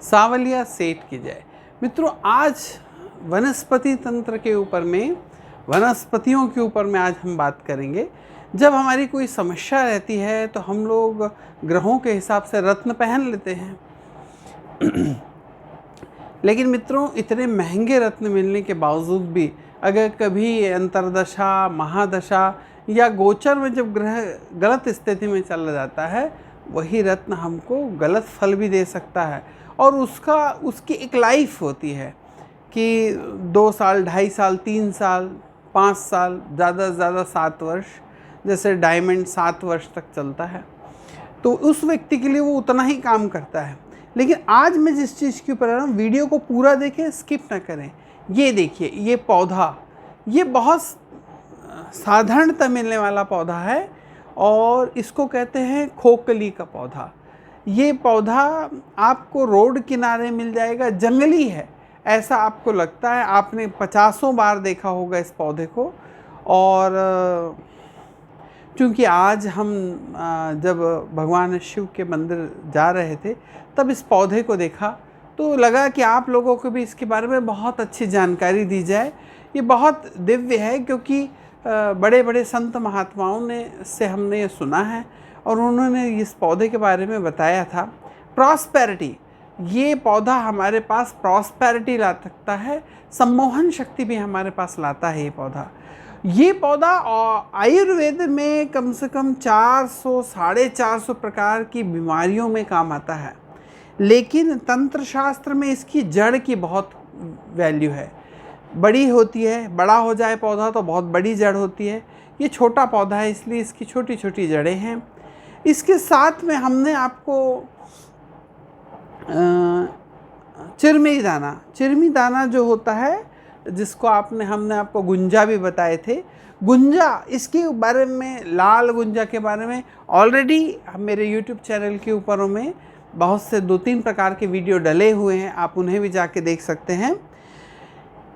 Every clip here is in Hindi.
सावलिया सेठ की जय। मित्रों, आज वनस्पति तंत्र के ऊपर में, वनस्पतियों के ऊपर में आज हम बात करेंगे। जब हमारी कोई समस्या रहती है तो हम लोग ग्रहों के हिसाब से रत्न पहन लेते हैं लेकिन मित्रों, इतने महंगे रत्न मिलने के बावजूद भी अगर कभी अंतर्दशा, महादशा या गोचर में जब ग्रह गलत स्थिति में चला जाता है, वही रत्न हमको गलत फल भी दे सकता है। और उसकी एक लाइफ होती है कि 2 साल, 2.5 साल, 3 साल, 5 साल, ज़्यादा से ज़्यादा 7 वर्ष। जैसे डायमंड 7 वर्ष तक चलता है, तो उस व्यक्ति के लिए वो उतना ही काम करता है। लेकिन आज मैं जिस चीज़ के ऊपर हूँ, वीडियो को पूरा देखें, स्किप ना करें। ये देखिए, ये पौधा, ये बहुत साधारणतः मिलने वाला पौधा है और इसको कहते हैं खोखली का पौधा। ये पौधा आपको रोड किनारे मिल जाएगा, जंगली है ऐसा आपको लगता है। आपने 50 बार देखा होगा इस पौधे को। और चूँकि आज हम जब भगवान शिव के मंदिर जा रहे थे तब इस पौधे को देखा, तो लगा कि आप लोगों को भी इसके बारे में बहुत अच्छी जानकारी दी जाए। ये बहुत दिव्य है, क्योंकि बड़े बड़े संत महात्माओं ने से हमने ये सुना है और उन्होंने इस पौधे के बारे में बताया था। प्रॉस्पेरिटी, ये पौधा हमारे पास प्रॉस्पेरिटी ला सकता है, सम्मोहन शक्ति भी हमारे पास लाता है ये पौधा आयुर्वेद में कम से कम 400, 450 प्रकार की बीमारियों में काम आता है। लेकिन तंत्र शास्त्र में इसकी जड़ की बहुत वैल्यू है। बड़ी होती है, बड़ा हो जाए पौधा तो बहुत बड़ी जड़ होती है। ये छोटा पौधा है, इसलिए इसकी छोटी छोटी जड़ें हैं। इसके साथ में हमने आपको चिरमी दाना जो होता है, जिसको हमने आपको गुंजा भी बताए थे। गुंजा, इसके बारे में, लाल गुंजा के बारे में ऑलरेडी मेरे YouTube चैनल के ऊपर में बहुत से 2-3 प्रकार के वीडियो डले हुए हैं, आप उन्हें भी जाके देख सकते हैं।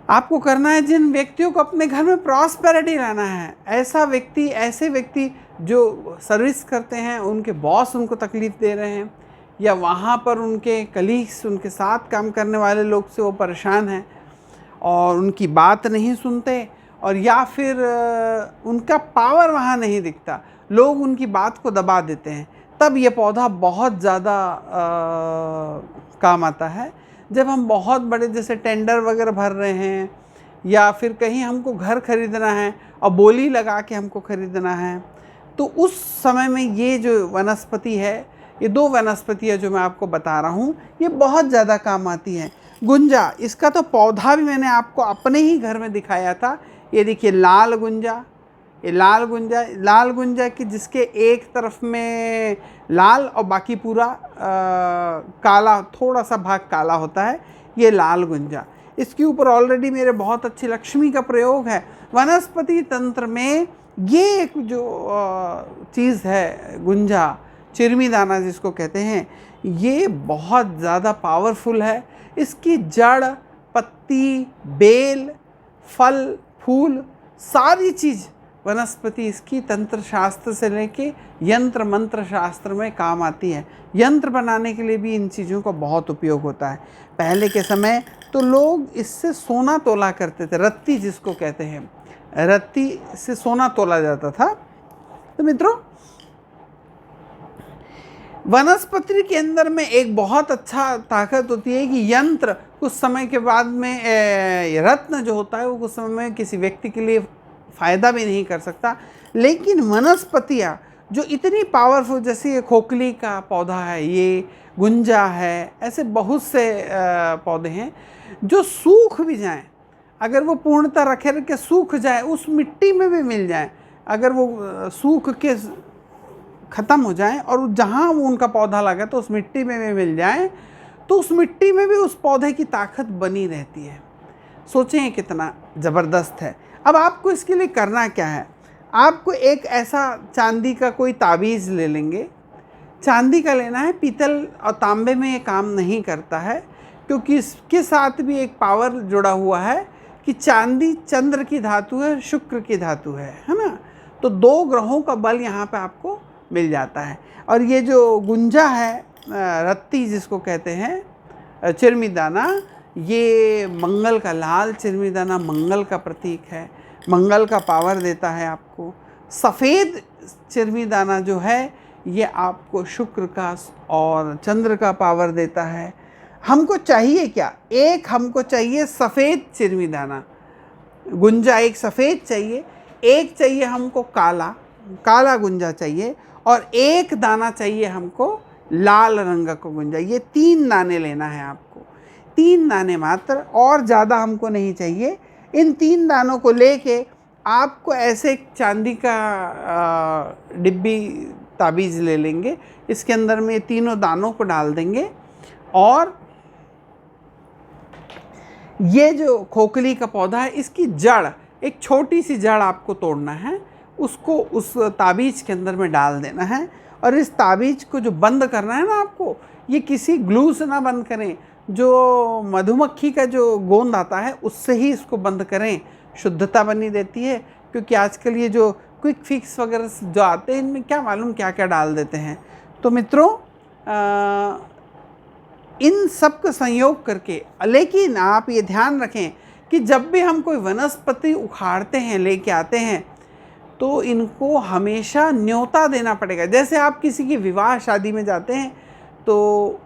आपको करना है, जिन व्यक्तियों को अपने घर में प्रॉस्पेरिटी लाना है, ऐसे व्यक्ति जो सर्विस करते हैं, उनके बॉस उनको तकलीफ़ दे रहे हैं, या वहाँ पर उनके कलीग्स, उनके साथ काम करने वाले लोग से वो परेशान हैं और उनकी बात नहीं सुनते, और या फिर उनका पावर वहाँ नहीं दिखता, लोग उनकी बात को दबा देते हैं, तब ये पौधा बहुत ज़्यादा काम आता है। जब हम बहुत बड़े जैसे टेंडर वगैरह भर रहे हैं, या फिर कहीं हमको घर खरीदना है और बोली लगा के हमको खरीदना है, तो उस समय में ये जो वनस्पति है, ये 2 वनस्पतियाँ जो मैं आपको बता रहा हूँ, ये बहुत ज़्यादा काम आती हैं। गुंजा, इसका तो पौधा भी मैंने आपको अपने ही घर में दिखाया था। ये देखिए लाल गुंजा, ये लाल गुंजा की जिसके एक तरफ में लाल और बाकी पूरा काला, थोड़ा सा भाग काला होता है, ये लाल गुंजा। इसके ऊपर ऑलरेडी मेरे बहुत अच्छी लक्ष्मी का प्रयोग है। वनस्पति तंत्र में ये एक जो चीज़ है, गुंजा, चिरमी दाना जिसको कहते हैं, ये बहुत ज़्यादा पावरफुल है। इसकी जड़, पत्ती, बेल, फल, फूल, सारी चीज़ वनस्पति इसकी तंत्र शास्त्र से लेके यंत्र मंत्र शास्त्र में काम आती है। यंत्र बनाने के लिए भी इन चीज़ों का बहुत उपयोग होता है। पहले के समय तो लोग इससे सोना तोला करते थे, रत्ती जिसको कहते हैं, रत्ती से सोना तोला जाता था। तो मित्रों, वनस्पति के अंदर में एक बहुत अच्छा ताकत होती है कि यंत्र कुछ समय के बाद में, रत्न जो होता है वो कुछ समय में किसी व्यक्ति के लिए फ़ायदा भी नहीं कर सकता। लेकिन वनस्पतियाँ जो इतनी पावरफुल, जैसे ये खोखली का पौधा है, ये गुंजा है, ऐसे बहुत से पौधे हैं जो सूख भी जाएं, अगर वो पूर्णतः रखे रखे सूख जाए, उस मिट्टी में भी मिल जाए, अगर वो सूख के ख़त्म हो जाए और जहाँ वो उनका पौधा लगा तो उस मिट्टी में भी मिल जाए, तो उस मिट्टी में भी उस पौधे की ताकत बनी रहती है। सोचें कितना ज़बरदस्त है। अब आपको इसके लिए करना क्या है, आपको एक ऐसा चांदी का कोई ताबीज़ ले लेंगे। चांदी का लेना है, पीतल और तांबे में ये काम नहीं करता है, क्योंकि इसके साथ भी एक पावर जुड़ा हुआ है कि चांदी चंद्र की धातु है, शुक्र की धातु है ना। तो 2 ग्रहों का बल यहाँ पे आपको मिल जाता है। और ये जो गुंजा है, रत्ती जिसको कहते हैं, चिरमिदाना, ये मंगल का, लाल चिरमिदाना मंगल का प्रतीक है, मंगल का पावर देता है आपको। सफ़ेद चिरमिदाना जो है ये आपको शुक्र का और चंद्र का पावर देता है। हमको चाहिए क्या? एक हमको चाहिए सफ़ेद चिरमिदाना, गुंजा एक सफ़ेद चाहिए, एक चाहिए हमको काला गुंजा चाहिए, और एक दाना चाहिए हमको लाल रंग का गुंजा। ये 3 दाने लेना है आपको, 3 दाने मात्र, और ज़्यादा हमको नहीं चाहिए। इन 3 दानों को लेके आपको ऐसे एक चांदी का डिब्बी ताबीज़ ले लेंगे, इसके अंदर में ये तीनों दानों को डाल देंगे, और ये जो खोखली का पौधा है इसकी जड़, एक छोटी सी जड़ आपको तोड़ना है, उसको उस ताबीज़ के अंदर में डाल देना है। और इस ताबीज़ को जो बंद करना है ना आपको, ये किसी ग्लू से ना बंद करें, जो मधुमक्खी का जो गोंद आता है उससे ही इसको बंद करें, शुद्धता बनी देती है। क्योंकि आजकल ये जो क्विक फिक्स वगैरह जो आते हैं इनमें क्या मालूम क्या क्या डाल देते हैं। तो मित्रों इन सब का संयोग करके, लेकिन आप ये ध्यान रखें कि जब भी हम कोई वनस्पति उखाड़ते हैं, लेके आते हैं, तो इनको हमेशा न्योता देना पड़ेगा। जैसे आप किसी की विवाह शादी में जाते हैं तो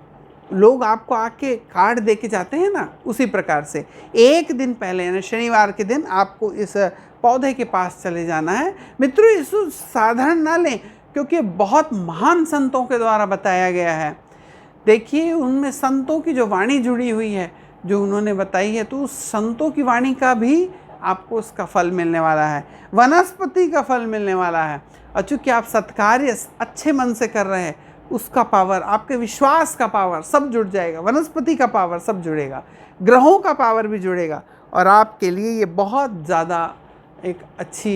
लोग आपको आके कार्ड दे के जाते हैं ना, उसी प्रकार से एक दिन पहले यानी शनिवार के दिन आपको इस पौधे के पास चले जाना है। मित्रों इसको साधारण ना लें, क्योंकि बहुत महान संतों के द्वारा बताया गया है। देखिए उनमें संतों की जो वाणी जुड़ी हुई है, जो उन्होंने बताई है, तो उस संतों की वाणी का भी आपको उसका फल मिलने वाला है, वनस्पति का फल मिलने वाला है। और चूँकि आप सत्कार्य अच्छे मन से कर रहे हैं, उसका पावर, आपके विश्वास का पावर सब जुड़ जाएगा, वनस्पति का पावर सब जुड़ेगा, ग्रहों का पावर भी जुड़ेगा, और आपके लिए ये बहुत ज़्यादा एक अच्छी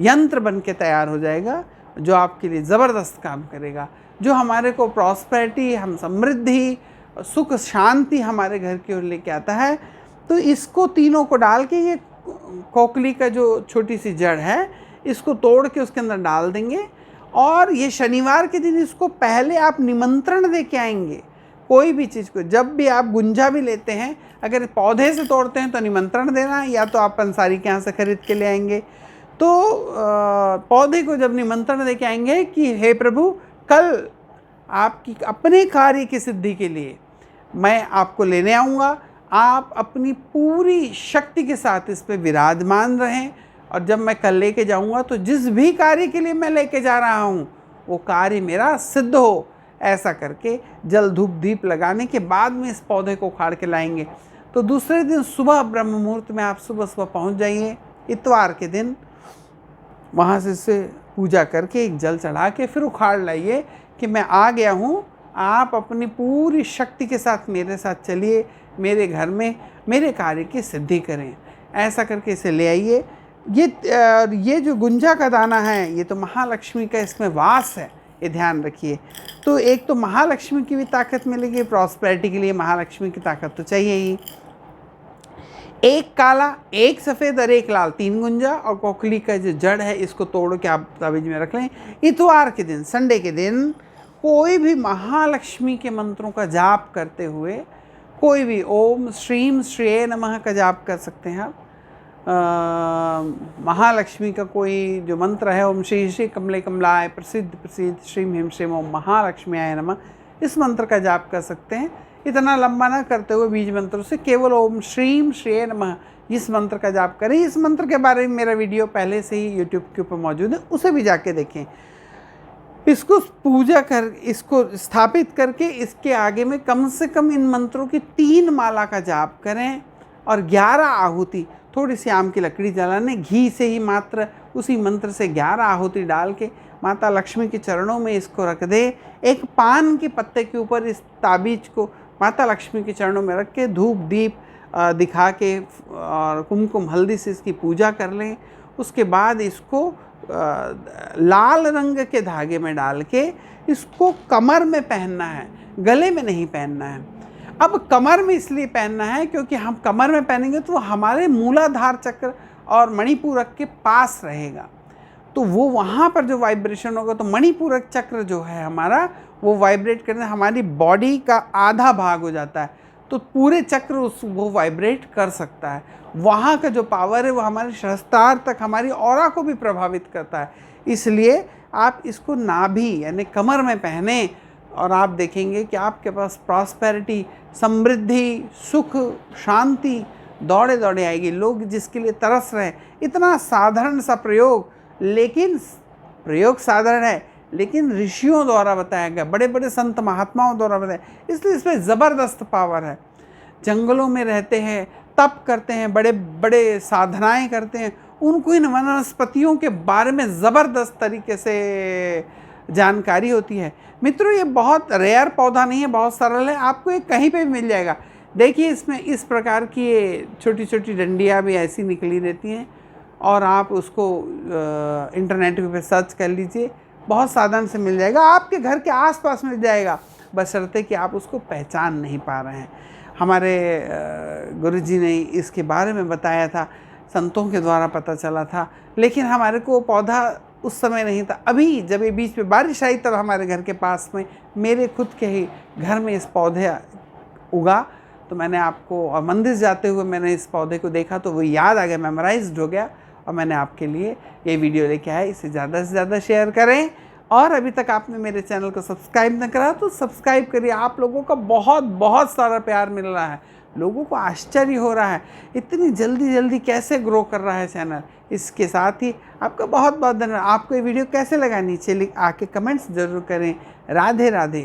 यंत्र बन के तैयार हो जाएगा, जो आपके लिए ज़बरदस्त काम करेगा, जो हमारे को प्रॉस्पेरिटी, हम समृद्धि, सुख शांति हमारे घर की ओर लेके आता है। तो इसको तीनों को डाल के, ये खोखली का जो छोटी सी जड़ है इसको तोड़ के उसके अंदर डाल देंगे, और ये शनिवार के दिन इसको पहले आप निमंत्रण दे के आएंगे। कोई भी चीज़ को, जब भी आप गुंजा भी लेते हैं, अगर पौधे से तोड़ते हैं तो निमंत्रण देना, या तो आप पंसारी के यहाँ से खरीद के ले आएंगे। तो पौधे को जब निमंत्रण दे के आएंगे कि हे प्रभु, कल आपकी अपने कार्य की सिद्धि के लिए मैं आपको लेने आऊँगा, आप अपनी पूरी शक्ति के साथ इस पे विराजमान रहें, और जब मैं कल लेके जाऊंगा तो जिस भी कार्य के लिए मैं लेके जा रहा हूँ वो कार्य मेरा सिद्ध हो। ऐसा करके जल धूप दीप लगाने के बाद में इस पौधे को उखाड़ के लाएंगे। तो दूसरे दिन सुबह ब्रह्म मुहूर्त में आप सुबह पहुँच जाइए, इतवार के दिन, वहाँ से पूजा करके एक जल चढ़ा के फिर उखाड़ लाइए कि मैं आ गया हूँ, आप अपनी पूरी शक्ति के साथ मेरे साथ चलिए, मेरे घर में मेरे कार्य की सिद्धि करें। ऐसा करके इसे ले आइए। ये जो गुंजा का दाना है, ये तो महालक्ष्मी का इसमें वास है, ये ध्यान रखिए। तो एक तो महालक्ष्मी की भी ताकत मिलेगी, प्रॉस्पेरिटी के लिए महालक्ष्मी की ताकत तो चाहिए ही। एक काला, एक सफ़ेद और एक लाल, 3 गुंजा, और खोखली का जो जड़ है इसको तोड़ के आप ताबीज में रख लें। इतवार के दिन, संडे के दिन, कोई भी महालक्ष्मी के मंत्रों का जाप करते हुए, कोई भी ओम श्रीम श्रेय नमः का जाप कर सकते हैं आप। महालक्ष्मी का कोई जो मंत्र है, ओम श्री श्री कमले कमलाय प्रसिद्ध प्रसिद्ध श्रीम हिम श्रीम ओम महालक्ष्मीयाय नमः, इस मंत्र का जाप कर सकते हैं। इतना लंबा ना करते हुए बीज मंत्रों से केवल ओम श्रीम श्रेय नमः इस मंत्र का जाप करें। इस मंत्र के बारे में मेरा वीडियो पहले से ही यूट्यूब के ऊपर मौजूद है, उसे भी जाके देखें। इसको पूजा कर, इसको स्थापित करके इसके आगे में कम से कम इन मंत्रों की 3 माला का जाप करें, और 11 आहुति, थोड़ी सी आम की लकड़ी जलाने, घी से ही मात्र उसी मंत्र से 11 आहुति डाल के माता लक्ष्मी के चरणों में इसको रख दे। एक पान के पत्ते के ऊपर इस ताबीज को माता लक्ष्मी के चरणों में रख के धूप दीप दिखा के और कुमकुम हल्दी से इसकी पूजा कर लें। उसके बाद इसको लाल रंग के धागे में डाल के इसको कमर में पहनना है, गले में नहीं पहनना है। अब कमर में इसलिए पहनना है क्योंकि हम कमर में पहनेंगे तो हमारे मूलाधार चक्र और मणिपूरक के पास रहेगा, तो वो वहाँ पर जो वाइब्रेशन होगा तो मणिपूरक चक्र जो है हमारा वो वाइब्रेट करने हमारी बॉडी का आधा भाग हो जाता है, तो पूरे चक्र वो वाइब्रेट कर सकता है। वहाँ का जो पावर है वो हमारे सहस्त्रार तक हमारी ऑरा को भी प्रभावित करता है। इसलिए आप इसको नाभि यानी कमर में पहने और आप देखेंगे कि आपके पास प्रॉस्पेरिटी, समृद्धि, सुख, शांति दौड़े दौड़े आएगी। लोग जिसके लिए तरस रहे, इतना साधारण सा प्रयोग, लेकिन प्रयोग साधारण है लेकिन ऋषियों द्वारा बताया गया, बड़े बड़े संत महात्माओं द्वारा बताया, इसलिए इसमें ज़बरदस्त पावर है। जंगलों में रहते हैं, तप करते हैं, बड़े बड़े साधनाएं करते हैं, उनको इन वनस्पतियों के बारे में ज़बरदस्त तरीके से जानकारी होती है। मित्रों, ये बहुत रेयर पौधा नहीं है, बहुत सरल है, आपको ये कहीं पे भी मिल जाएगा। देखिए, इसमें इस प्रकार की ये छोटी छोटी डंडियाँ भी ऐसी निकली रहती हैं और आप उसको इंटरनेट पे सर्च कर लीजिए, बहुत साधन से मिल जाएगा, आपके घर के आसपास मिल जाएगा, बशर्ते कि आप उसको पहचान नहीं पा रहे हैं। हमारे गुरुजी ने इसके बारे में बताया था, संतों के द्वारा पता चला था, लेकिन हमारे को पौधा उस समय नहीं था। अभी जब ये बीच में बारिश आई तब हमारे घर के पास में मेरे खुद के ही घर में इस पौधे उगा, तो मैंने आपको, और मंदिर जाते हुए मैंने इस पौधे को देखा तो वो याद आ गया, मेमोराइज्ड हो गया, और मैंने आपके लिए ये वीडियो लेके आया। इसे ज़्यादा से ज़्यादा शेयर करें, और अभी तक आपने मेरे चैनल को सब्सक्राइब न करा तो सब्सक्राइब करिए। आप लोगों का बहुत बहुत सारा प्यार मिल रहा है, लोगों को आश्चर्य हो रहा है इतनी जल्दी जल्दी कैसे ग्रो कर रहा है चैनल। इसके साथ ही आपका बहुत बहुत धन्यवाद। आपको ये वीडियो कैसे लगा नीचे आके कमेंट्स ज़रूर करें। राधे राधे।